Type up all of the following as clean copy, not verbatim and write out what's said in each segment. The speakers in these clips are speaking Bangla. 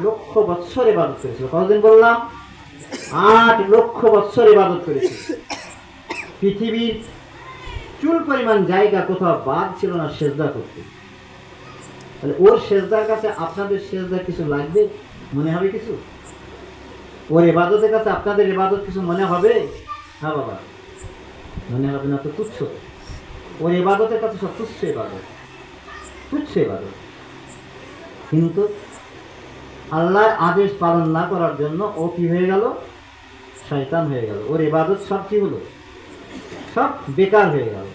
লক্ষ বৎসর ইবাদত করেছিল। কতদিন বললাম? 8 লক্ষ বৎসর ইবাদত করেছিল। পৃথিবীর চুল পরিমাণ জায়গা কোথাও বাদ ছিল না সেজদা করতে। তাহলে ওর সেজদার কাছে আপনাদের সেজদা কিছু লাগবে? মনে হবে কিছু? ওর ইবাদতের কাছে আপনাদের ইবাদত কিছু মনে হবে? হ্যাঁ বাবা, মনে হবে না তো, তুচ্ছ। ওর ইবাদতের কাছে সব তুচ্ছ ইবাদত, তুচ্ছ ইবাদত। কিন্তু আল্লাহর আদেশ পালন না করার জন্য ও কি হয়ে গেল? শয়তান হয়ে গেল। ওর ইবাদত সব কি হলো? সব বেকার হয়ে গেল।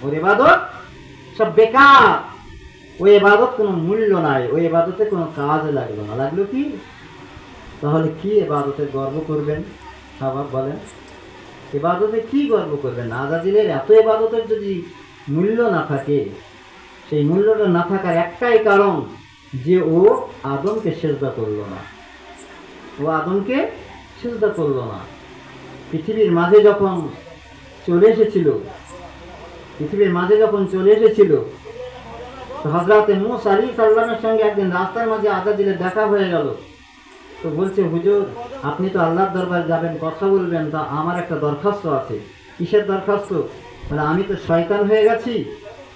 ওর ইবাদত সব বেকার। ওই ইবাদত কোনো মূল্য নাই, ওই ইবাদতে কোনো কাজে লাগলো না। লাগলো কি? তাহলে কি ইবাদতে গর্ব করবেন? বাবা বলেন, ইবাদতে কি গর্ব করবেন? আজাজিলের এত ইবাদতের যদি মূল্য না থাকে, সেই মূল্যটা না থাকার একটাই কারণ যে ও আদমকে সেজদা করলো না। ও আদমকে সেজদা করলো না। পৃথিবীর মাঝে যখন চলে এসেছিল, তো হযরতে মূসা আলাইহিস সালামের সঙ্গে একদিন রাস্তার মাঝে আজাজিলের দেখা হয়ে গেল। তো বলছে, হুজুর আপনি তো আল্লাহর দরবারে যাবেন, কথা বলবেন, তা আমার একটা দরখাস্ত আছে। কিসের দরখাস্ত? বলে, আমি তো শয়তান হয়ে গেছি,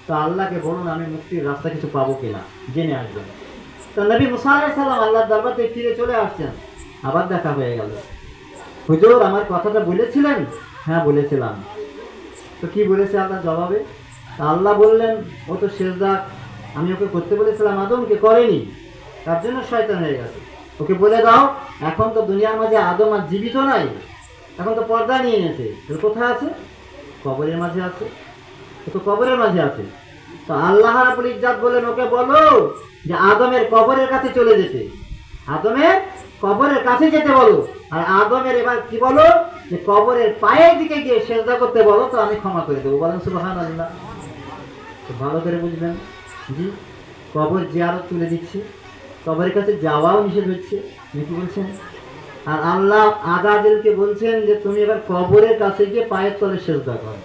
তো আল্লাহকে বলুন আমি মুক্তির রাস্তা কিছু পাবো কিনা, জেনে আসবেন। তো নবী মুসা আলাইহিস সালাম আল্লাহর দরবার থেকে ফিরে চলে আসছেন। আবার দেখা হয়ে গেল। হুজুর আমার কথাটা বলেছিলেন? হ্যাঁ বলেছিলাম। তো কি বলেছে আল্লাহ জবাবে? আল্লাহ বললেন, ও তো সেজদা আমি ওকে করতে বলেছিলাম, আদমকে করেনি, তার জন্য শয়তান হয়ে গেছে। ওকে বলে দাও, এখন তো দুনিয়ার মাঝে আদম আর জীবিত নাই, এখন তো পর্দা নিয়ে গেছে। কোথায় আছে? কবরের মাঝে আছে। ও তো কবরের মাঝে আছে। তো আল্লাহ রাব্বুল ইজ্জাত বলেন, ওকে বলো যে আদমের কবরের কাছে চলে যেতে, আদমের কবরের কাছে যেতে বলো। আর আদমের এবার কি বলো? যে কবরের পায়ের দিকে গিয়ে সেজদা করতে বলো, তো আমি ক্ষমা করে দেবো। বলেন সুবহানাল্লাহ। তো ভালো করে বুঝবেন, জি কবর জিয়ারত তুলে দিচ্ছে, কবরের কাছে যাওয়াও নিষেধ হচ্ছে, নাকি বলছেন? আর আল্লাহ আজাজিলকে বলছেন যে তুমি এবার কবরের কাছে গিয়ে পায়ের তলে সেজদা করো,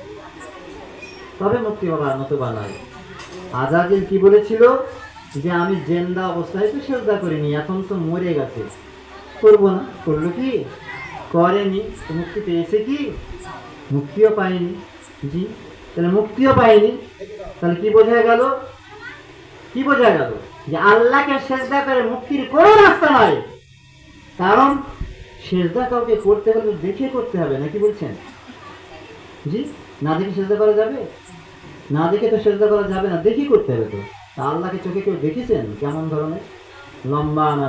তবে মুক্তি পাবা, নতুবা নাই। আজাজিল কি বলেছিল? যে আমি জেন্দা অবস্থায় তো সেজদা করিনি, এখন তো মরে গেছে, করবো না। করলো কি? করেনি। তো মুক্তি পেয়েছে কি? মুক্তিও পায়নি। জি, তাহলে মুক্তিও পায়নি। তাহলে কি বোঝা গেল? কি বোঝা গেল? যে আল্লাহকে সেজদা করে মুক্তির কোনো রাস্তা নাই। কারণ সেজদা কাউকে করতে হলে দেখে করতে হবে, নাকি বলছেন? জি, না দেখে সেজদা করা যাবে? না দেখে তো সেজদা করা যাবে না, দেখি করতে হবে। তো তা আল্লাহকে চোখে কেউ দেখেছেন কেমন ধরনের? লম্বা না